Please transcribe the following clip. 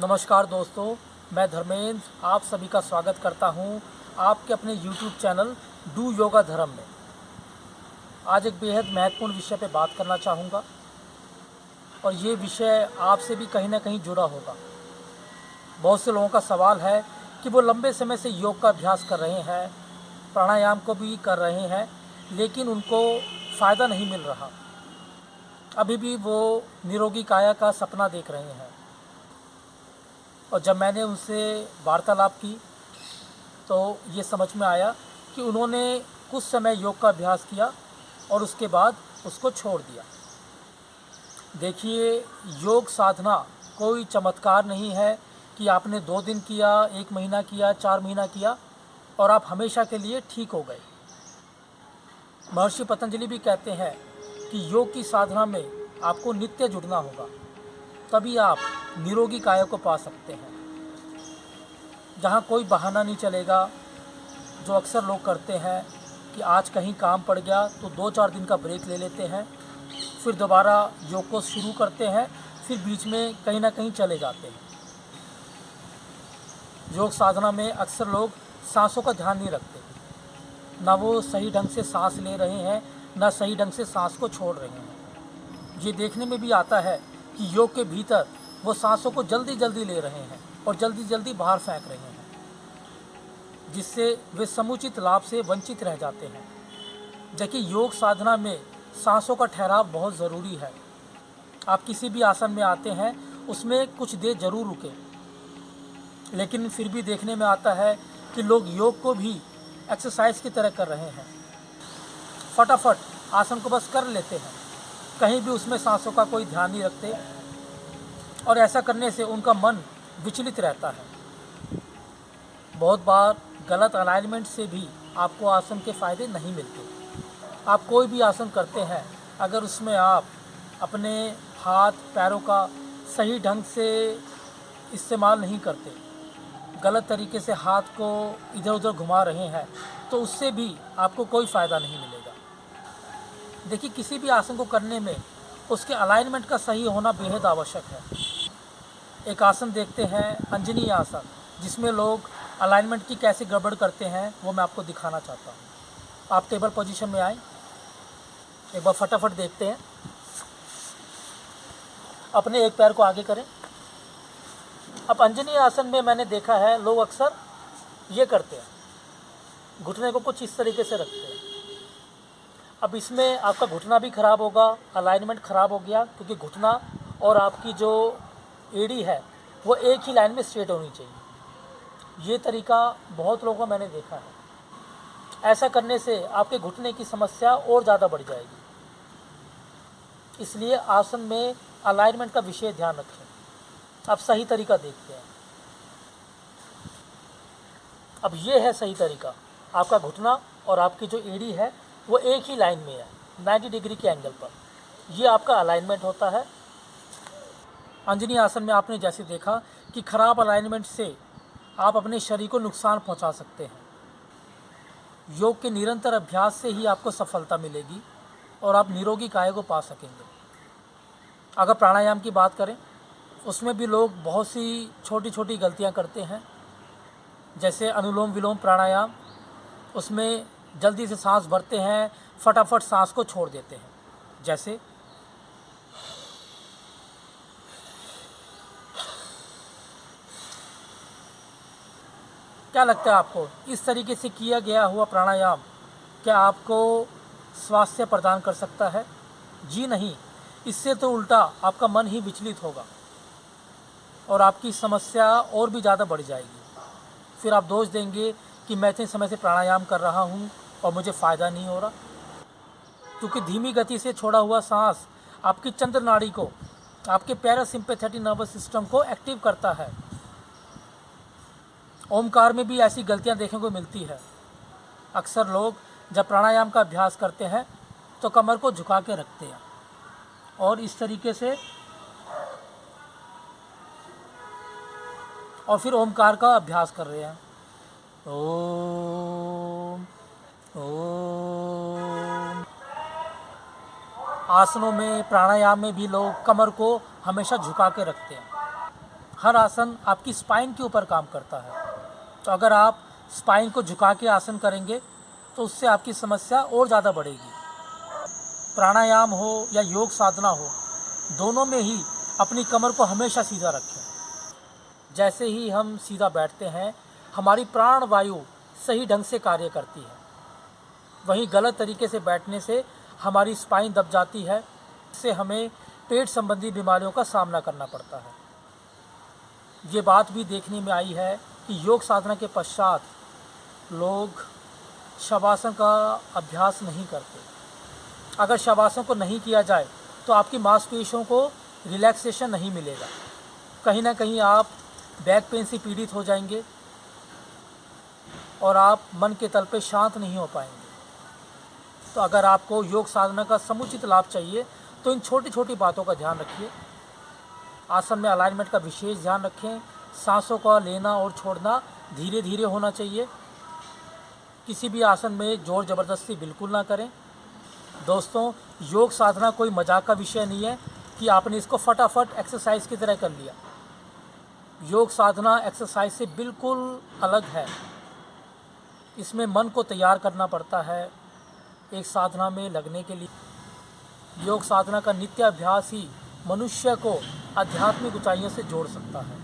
नमस्कार दोस्तों, मैं धर्मेंद्र आप सभी का स्वागत करता हूं आपके अपने YouTube चैनल डू योगा धर्म में। आज एक बेहद महत्वपूर्ण विषय पे बात करना चाहूँगा और ये विषय आपसे भी कहीं ना कहीं जुड़ा होगा। बहुत से लोगों का सवाल है कि वो लंबे समय से योग का अभ्यास कर रहे हैं, प्राणायाम को भी कर रहे हैं, लेकिन उनको फ़ायदा नहीं मिल रहा। अभी भी वो निरोगी काया का सपना देख रहे हैं। और जब मैंने उनसे वार्तालाप की तो ये समझ में आया कि उन्होंने कुछ समय योग का अभ्यास किया और उसके बाद उसको छोड़ दिया। देखिए, योग साधना कोई चमत्कार नहीं है कि आपने 2 दिन किया, 1 महीना किया, 4 महीना किया और आप हमेशा के लिए ठीक हो गए। महर्षि पतंजलि भी कहते हैं कि योग की साधना में आपको नित्य जुड़ना होगा, तभी आप निरोगी काया को पा सकते हैं। जहाँ कोई बहाना नहीं चलेगा, जो अक्सर लोग करते हैं कि आज कहीं काम पड़ गया तो 2-4 दिन का ब्रेक ले लेते हैं, फिर दोबारा योग को शुरू करते हैं, फिर बीच में कहीं ना कहीं चले जाते हैं। योग साधना में अक्सर लोग सांसों का ध्यान नहीं रखते, ना वो सही ढंग से सांस ले रहे हैं, ना सही ढंग से सांस को छोड़ रहे हैं। ये देखने में भी आता है कि योग के भीतर वो सांसों को जल्दी जल्दी ले रहे हैं और जल्दी जल्दी बाहर फेंक रहे हैं, जिससे वे समुचित लाभ से वंचित रह जाते हैं। देखिए, योग साधना में सांसों का ठहराव बहुत ज़रूरी है। आप किसी भी आसन में आते हैं, उसमें कुछ देर ज़रूर रुकें, लेकिन फिर भी देखने में आता है कि लोग योग को भी एक्सरसाइज की तरह कर रहे हैं। फटाफट आसन को बस कर लेते हैं, कहीं भी उसमें सांसों का कोई ध्यान नहीं रखते और ऐसा करने से उनका मन विचलित रहता है। बहुत बार गलत अलाइनमेंट से भी आपको आसन के फ़ायदे नहीं मिलते। आप कोई भी आसन करते हैं, अगर उसमें आप अपने हाथ पैरों का सही ढंग से इस्तेमाल नहीं करते, गलत तरीके से हाथ को इधर उधर घुमा रहे हैं, तो उससे भी आपको कोई फ़ायदा नहीं मिलेगा। देखिए, किसी भी आसन को करने में उसके अलाइनमेंट का सही होना बेहद आवश्यक है। एक आसन देखते हैं, अंजनी आसन, जिसमें लोग अलाइनमेंट की कैसे गड़बड़ करते हैं वो मैं आपको दिखाना चाहता हूँ। आप टेबल पोजीशन में आए, एक बार फटाफट देखते हैं। अपने एक पैर को आगे करें। अब अंजनी आसन में मैंने देखा है लोग अक्सर ये करते हैं, घुटने को कुछ इस तरीके से रखते हैं। अब इसमें आपका घुटना भी ख़राब होगा, अलाइनमेंट ख़राब हो गया, क्योंकि घुटना और आपकी जो एड़ी है वो एक ही लाइन में स्ट्रेट होनी चाहिए। ये तरीका बहुत लोगों को मैंने देखा है। ऐसा करने से आपके घुटने की समस्या और ज़्यादा बढ़ जाएगी। इसलिए आसन में अलाइनमेंट का विशेष ध्यान रखें। अब सही तरीका देखते हैं। अब ये है सही तरीका। आपका घुटना और आपकी जो एड़ी है वो एक ही लाइन में है, 90 डिग्री के एंगल पर। ये आपका अलाइनमेंट होता है। अंजनी आसन में आपने जैसे देखा कि ख़राब अलाइनमेंट से आप अपने शरीर को नुकसान पहुंचा सकते हैं। योग के निरंतर अभ्यास से ही आपको सफलता मिलेगी और आप निरोगी काया को पा सकेंगे। अगर प्राणायाम की बात करें, उसमें भी लोग बहुत सी छोटी छोटी गलतियां करते हैं। जैसे अनुलोम विलोम प्राणायाम, उसमें जल्दी से सांस भरते हैं, फटाफट सांस को छोड़ देते हैं। जैसे क्या लगता है आपको, इस तरीके से किया गया हुआ प्राणायाम क्या आपको स्वास्थ्य प्रदान कर सकता है? जी नहीं, इससे तो उल्टा आपका मन ही विचलित होगा और आपकी समस्या और भी ज़्यादा बढ़ जाएगी। फिर आप दोष देंगे कि मैं इतने समय से प्राणायाम कर रहा हूँ और मुझे फ़ायदा नहीं हो रहा, क्योंकि धीमी गति से छोड़ा हुआ सांस आपकी चंद्र नाड़ी को, आपके पैरासिम्पैथेटिक नर्वस सिस्टम को एक्टिव करता है। ओमकार में भी ऐसी गलतियां देखने को मिलती है। अक्सर लोग जब प्राणायाम का अभ्यास करते हैं तो कमर को झुका के रखते हैं और इस तरीके से, और फिर ओमकार का अभ्यास कर रहे हैं। ओम ओम। आसनों में, प्राणायाम में भी लोग कमर को हमेशा झुका के रखते हैं। हर आसन आपकी स्पाइन के ऊपर काम करता है। तो अगर आप स्पाइन को झुका के आसन करेंगे तो उससे आपकी समस्या और ज़्यादा बढ़ेगी। प्राणायाम हो या योग साधना हो, दोनों में ही अपनी कमर को हमेशा सीधा रखें। जैसे ही हम सीधा बैठते हैं, हमारी प्राण वायु सही ढंग से कार्य करती है। वहीं गलत तरीके से बैठने से हमारी स्पाइन दब जाती है, इससे हमें पेट संबंधी बीमारियों का सामना करना पड़ता है। ये बात भी देखने में आई है कि योग साधना के पश्चात लोग शवासन का अभ्यास नहीं करते। अगर शवासन को नहीं किया जाए तो आपकी मांसपेशियों को रिलैक्सेशन नहीं मिलेगा। कहीं ना कहीं आप बैक पेन से पीड़ित हो जाएंगे और आप मन के तल पे शांत नहीं हो पाएंगे। तो अगर आपको योग साधना का समुचित लाभ चाहिए तो इन छोटी छोटी बातों का ध्यान रखिए। आसन में अलाइनमेंट का विशेष ध्यान रखें। सांसों का लेना और छोड़ना धीरे धीरे होना चाहिए। किसी भी आसन में जोर ज़बरदस्ती बिल्कुल ना करें। दोस्तों, योग साधना कोई मजाक का विषय नहीं है कि आपने इसको फटाफट एक्सरसाइज की तरह कर लिया। योग साधना एक्सरसाइज से बिल्कुल अलग है। इसमें मन को तैयार करना पड़ता है एक साधना में लगने के लिए। योग साधना का नित्य अभ्यास ही मनुष्य को आध्यात्मिक ऊंचाइयों से जोड़ सकता है।